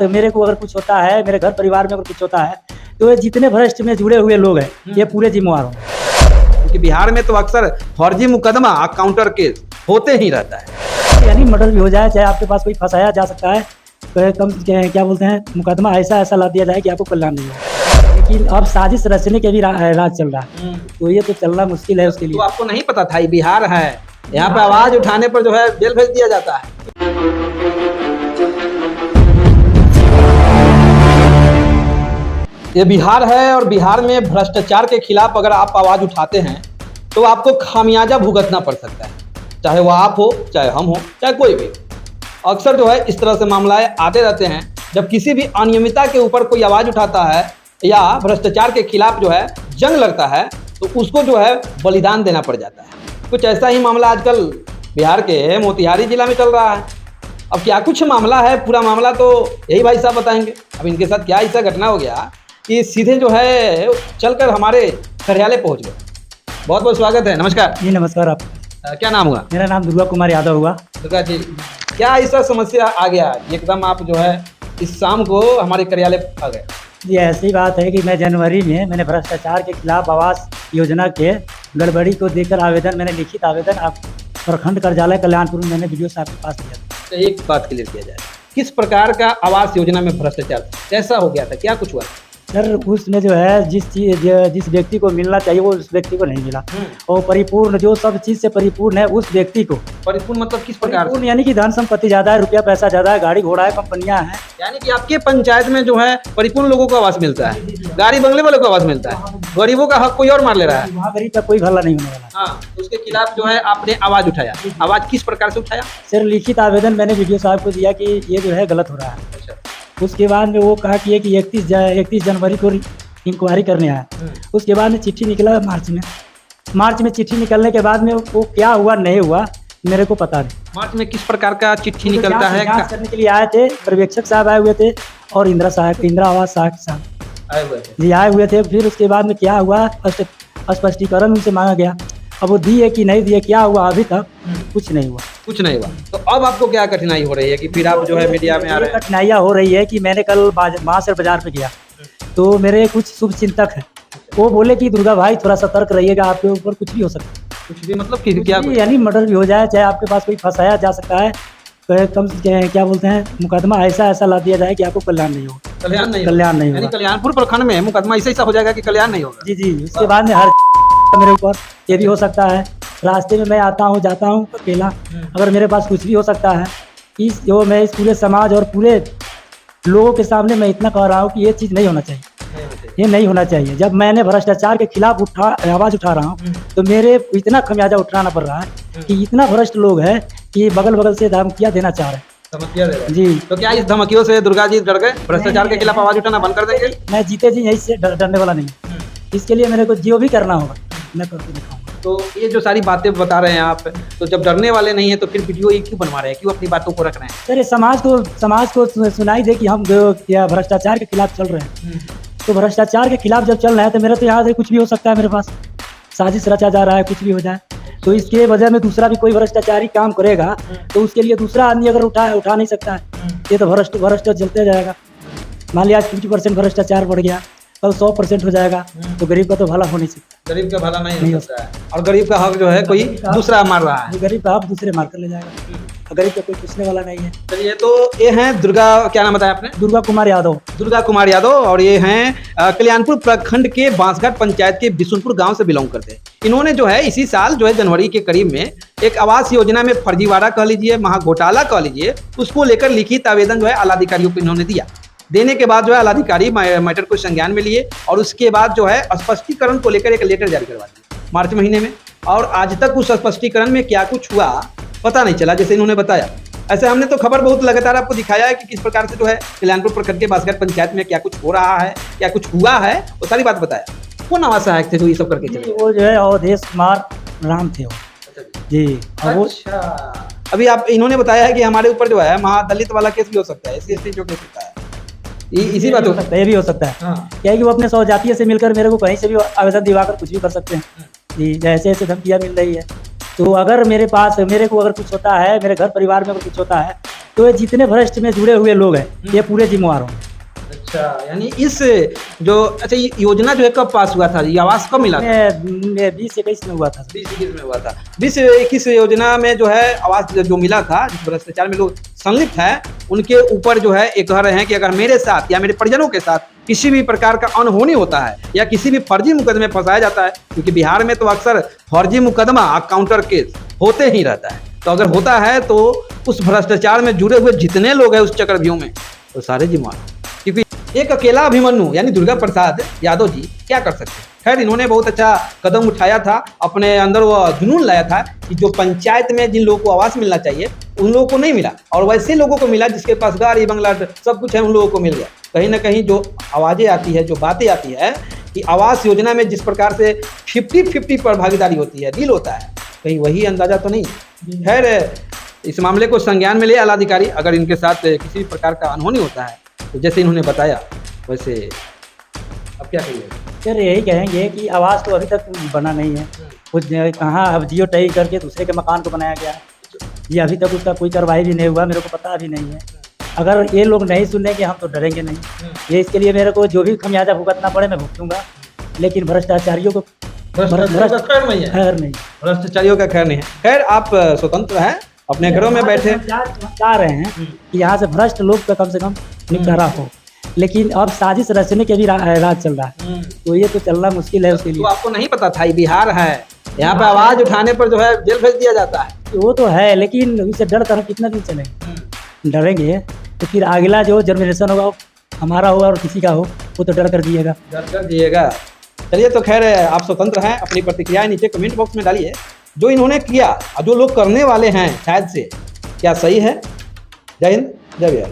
मेरे को अगर कुछ होता है, मेरे घर परिवार में अगर कुछ होता है, तो ये जितने भ्रष्ट में जुड़े हुए लोग हैं ये पूरे जिम्मेवार होंगे। क्योंकि बिहार में तो अक्सर फर्जी मुकदमा काउंटर केस होते ही रहता है। यानी मर्डर भी हो जाए, चाहे आपके पास कोई फंसाया जा सकता है, तो कम क्या बोलते हैं, मुकदमा ऐसा ला दिया जाए कि आपको कल्याण नहीं हो। लेकिन अब साजिश रचने के भी राज चल रहा है, तो ये तो चलना मुश्किल है उसके लिए। तो आपको नहीं पता था ये बिहार है, यहाँ पे आवाज उठाने पर जो है जेल भेज दिया जाता है। ये बिहार है और बिहार में भ्रष्टाचार के खिलाफ अगर आप आवाज उठाते हैं तो आपको खामियाजा भुगतना पड़ सकता है, चाहे वो आप हो, चाहे हम हो, चाहे कोई भी। अक्सर जो है इस तरह से मामलाएं आते रहते हैं। जब किसी भी अनियमितता के ऊपर कोई आवाज उठाता है या भ्रष्टाचार के खिलाफ जो है जंग लगता है तो उसको जो है बलिदान देना पड़ जाता है। कुछ ऐसा ही मामला आजकल बिहार के मोतिहारी जिला में चल रहा है। अब क्या कुछ मामला है, पूरा मामला तो यही भाई साहब बताएंगे। अब इनके साथ क्या ऐसा घटना हो गया कि सीधे जो है चलकर हमारे कार्यालय पहुंच गए। बहुत बहुत स्वागत है। नमस्कार जी नमस्कार। आप क्या नाम हुआ? मेरा नाम दुर्गा कुमार यादव हुआ। दुर्गा जी, क्या ऐसा समस्या आ गया एकदम आप जो है इस शाम को हमारे कार्यालय आ गए? जी ऐसी बात है कि मैं जनवरी में मैंने भ्रष्टाचार के खिलाफ आवास योजना के गड़बड़ी को देकर आवेदन, मैंने लिखित आवेदन आप प्रखंड कार्यालय कल्याणपुर में मैंने वीडियो साहब के पास दिया था। तो एक बात क्लियर किया जाए, किस प्रकार का आवास योजना में भ्रष्टाचार कैसा हो गया था, क्या कुछ हुआ? सर उसमें जो है जिस व्यक्ति को मिलना चाहिए वो उस व्यक्ति को नहीं मिला, और परिपूर्ण जो सब चीज से परिपूर्ण है उस व्यक्ति को। परिपूर्ण मतलब किस प्रकार से? यानी कि धन संपत्ति ज्यादा है, रुपया पैसा ज्यादा है, गाड़ी घोड़ा है, कंपनियां हैं। यानी कि आपके पंचायत में जो है परिपूर्ण लोगों को आवास मिलता है, गाड़ी बंगले वालों को आवास मिलता है, गरीबों का हक कोई और मार ले रहा है। वहाँ गरीब का कोई भला नहीं होने वाला। हाँ, उसके खिलाफ जो है आपने आवाज उठाया। आवाज किस प्रकार से उठाया? सर लिखित आवेदन मैंने वीडियो साहब को दिया कि ये जो है गलत हो रहा है। उसके बाद में वो कहा कि 31 जनवरी को इंक्वायरी करने आया। उसके बाद में चिट्ठी निकला मार्च में चिट्ठी निकलने के बाद में वो क्या हुआ नहीं हुआ मेरे को पता नहीं। मार्च में किस प्रकार का चिट्ठी निकलता है? जांच करने के लिए आए थे, पर्यवेक्षक साहब आए हुए थे और इंदिरा आवास साहब आए हुए थे। जी आए हुए थे। फिर उसके बाद में क्या हुआ स्पष्टीकरण उनसे मांगा गया। अब वो दिए कि नहीं दिए, क्या हुआ अभी तक कुछ नहीं हुआ। कुछ नहीं हुआ। तो अब आपको क्या कठिनाई हो रही है कि फिर आप जो है मीडिया में आ रहे हैं? कठिनाइयाँ हो रही है कि मैंने कल महाशर बाजार पे गया तो मेरे कुछ शुभ चिंतक हैं, वो बोले कि दुर्गा भाई थोड़ा सतर्क रहिएगा, आपके ऊपर कुछ भी हो सकता है। कुछ भी मतलब कि क्या? यानी मर्डर भी हो जाए, चाहे आपके पास कोई फंसाया जा सकता है, तो क्या बोलते हैं, मुकदमा ऐसा ला दिया जाए कि आपको कल्याण नहीं होगा। कल्याण नहीं होगा। यानी कल्याणपुर प्रखंड में मुकदमा ऐसा हो जाएगा कि कल्याण नहीं होगा। जी उसके बाद में हर मेरे ऊपर ये भी हो सकता है। रास्ते में मैं आता हूँ जाता हूँ अकेला, अगर मेरे पास कुछ भी हो सकता है। मैं इस पूरे समाज और पूरे लोगों के सामने मैं इतना कह रहा हूँ कि ये चीज़ नहीं होना चाहिए, ये नहीं होना चाहिए। जब मैंने भ्रष्टाचार के खिलाफ आवाज उठा रहा हूँ तो मेरे इतना खमियाजा उठाना पड़ रहा है कि इतना भ्रष्ट लोग है कि बगल से धमकियाँ देना चाह रहे हैं। धमकियाँ दे रहे हैं? जी। तो क्या इस धमकियों से दुर्गा जी डर गए? भ्रष्टाचार के खिलाफ आवाज उठाना बंद कर देंगे? मैं जीते जी यही से डरने वाला नहीं। इसके लिए मेरे को जो भी करना होगा मैं करके दिखाऊंगा। तो ये जो सारी बातें बता रहे हैं आप, तो जब डरने वाले नहीं है तो फिर वीडियो ये क्यों बनवा रहे हैं, क्यों अपनी बातों को रख रहे हैं? सर ये समाज को सुनाई दे कि हम भ्रष्टाचार के खिलाफ चल रहे हैं। तो भ्रष्टाचार के खिलाफ जब चल रहे हैं तो मेरा तो यहाँ से कुछ भी हो सकता है, मेरे पास साजिश रचा जा रहा है, कुछ भी हो जाए। तो इसके वजह में दूसरा भी कोई भ्रष्टाचारी काम करेगा तो उसके लिए दूसरा आदमी अगर उठा नहीं सकता है, ये तो भ्रष्ट चलते जाएगा। मान लिया आज 50% भ्रष्टाचार बढ़ गया, कल 100% हो जाएगा, तो गरीब का तो भला हो नहीं सकता। गरीब का भला नहीं हो सकता है, और गरीब का हक जो है कोई दूसरा मार रहा है। गरीब का हक दूसरे मार कर ले जाएगा, गरीब का कोई पूछने वाला नहीं है। चलिए, तो ये हैं दुर्गा, क्या नाम बताया आपने? दुर्गा कुमार यादव। दुर्गा कुमार यादव, और ये हैं कल्याणपुर प्रखंड के बांसघाट पंचायत के बिशुनपुर गांव से बिलोंग करते हैं। इन्होंने जो है इसी साल जो है जनवरी के करीब में एक आवास योजना में फर्जीवाड़ा कह लीजिए, महाघोटाला कह लीजिए, उसको लेकर लिखित आवेदन जो है आलाधिकारियों को इन्होंने दिया। देने के बाद जो है आलाधिकारी मैटर को संज्ञान में लिए और उसके बाद जो है स्पष्टीकरण को लेकर एक लेटर जारी करवा दिया मार्च महीने में। और आज तक उस स्पष्टीकरण में क्या कुछ हुआ पता नहीं चला, जैसे इन्होंने बताया। ऐसे हमने तो खबर बहुत लगातार आपको दिखाया है कि किस प्रकार से जो है कल्याणपुर प्रखंड के बांसघाट पंचायत में क्या कुछ हो रहा है, क्या कुछ हुआ है, वो सारी बात बताया। कौन आवास सहायक थे जो ये सब करके चले? वो जो है अवधेश कुमार राम थे वो। जी। अच्छा, अभी आप इन्होंने बताया है कि हमारे ऊपर जो है महादलित वाला केस भी हो सकता है, SC जो केस होता है, इसी बात हो सकता है। ये भी हो सकता है। हाँ। क्या है कि वो अपने स्वजातीय से मिलकर मेरे को कहीं से भी आवेदन दिवाकर कुछ भी कर सकते हैं। जी जैसे ऐसे धमकियाँ मिल रही है, तो अगर मेरे को अगर कुछ होता है, मेरे घर परिवार में अगर कुछ होता है, तो ये जितने भ्रष्ट में जुड़े हुए लोग हैं ये पूरे जिम्मेवार होंगे। अच्छा, यानी इस जो अच्छा ये योजना जो है कब पास हुआ था, ये आवास कब मिला था? 20-21 में हुआ था। 20-21 में हुआ था। 20-21 योजना में जो है आवास जो मिला था, जिस भ्रष्टाचार में लोग संलिप्त है, उनके ऊपर जो है एक कह रहे हैं कि अगर मेरे साथ या मेरे परिजनों के साथ किसी भी प्रकार का अनहोनी होता है या किसी भी फर्जी मुकदमे फंसाया जाता है, क्योंकि बिहार में तो अक्सर फर्जी मुकदमा काउंटर केस होते ही रहता है, तो अगर होता है तो उस भ्रष्टाचार में जुड़े हुए जितने लोग हैं उस चक्रव्यूह में तो सारे जिम्मेवार, क्योंकि एक अकेला अभिमन्यु यानी दुर्गा प्रसाद यादव जी क्या कर सकते हैं। खैर इन्होंने बहुत अच्छा कदम उठाया था, अपने अंदर वो जुनून लाया था कि जो पंचायत में जिन लोगों को आवास मिलना चाहिए उन लोगों को नहीं मिला और वैसे लोगों को मिला जिसके पास गाड़ी बंगला सब कुछ है, उन लोगों को मिल गया। कहीं ना कहीं जो आवाज़ें आती है, जो बातें आती है कि आवास योजना में जिस प्रकार से 50-50 पर भागीदारी होती है, डील होता है, कहीं वही अंदाजा तो नहीं। खैर इस मामले को संज्ञान में ले आलाधिकारी, अगर इनके साथ किसी भी प्रकार का अनहोनी होता है तो जैसे इन्होंने बताया वैसे अब क्या कहिएगा? सर यही कहेंगे कि आवास तो अभी तक बना नहीं है, कुछ कहाँ अब जियो टैग करके दूसरे के मकान को बनाया गया है, ये अभी तक उसका कोई कार्रवाई भी नहीं हुआ, मेरे को पता भी नहीं है। अगर ये लोग नहीं सुनेंगे हम तो डरेंगे नहीं, ये इसके लिए मेरे को जो भी खमियाजा भुगतना पड़े मैं भुगतूंगा, लेकिन भ्रष्टाचारियों को खैर नहीं है, खैर नहीं। भ्रष्टाचारियों का खैर नहीं है। खैर आप स्वतंत्र हैं, अपने घरों में बैठे चाह रहे हैं कि यहाँ से भ्रष्ट लोग का कम से कम निपटारा हो, लेकिन अब साजिश रचने के भी राज चल रहा है, तो ये तो चलना मुश्किल है उसके लिए। तो आपको नहीं पता था ये बिहार है, यहाँ पे आवाज उठाने पर जो है जेल भेज दिया जाता है? वो तो है, लेकिन उससे डर कर कितना दिन चलेंगे, डरेंगे तो फिर अगला जो जनरेशन होगा हमारा होगा और किसी का हो वो तो डर कर दिएगा। चलिए तो खैर आप स्वतंत्र हैं, अपनी प्रतिक्रिया नीचे कमेंट बॉक्स में डालिए। जो इन्होंने किया और जो लोग करने वाले हैं शायद से क्या सही है? जय हिंद, जय बिहार।